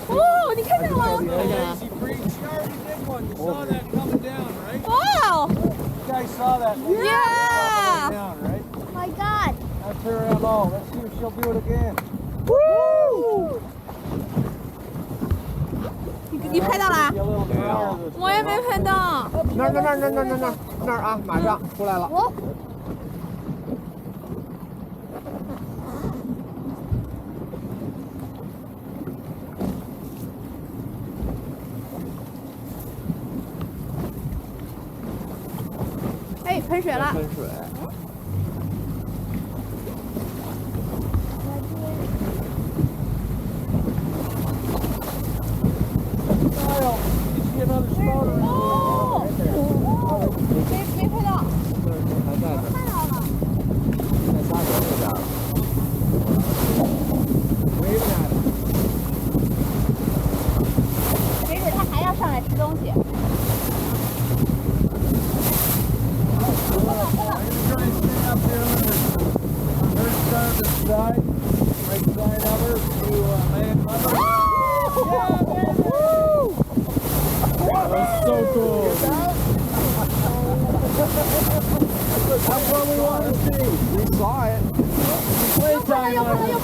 哦，你看见了吗？ Lazy breed. She already did one. You saw that coming down, right? Wow! You guys saw that. Yeah! Coming down, right? Oh my God. That's her MO. Let's see if she'll do it again. Woo! 你拍到了？ Be a little proud of this. 我也没拍到。那儿啊，马上出来了。哦，哎，喷水了。喷水。Kyle, you see another spawner? 哦，没拍到。还在呢，看到了。在沙河那边。Waving at it. 没准它还要上来吃东西。 I'm trying to stay up there on her starboard side, right side of her, to land mother. Yeah, baby! That was so cool. That's what we want to see. We saw it. Playtime on it.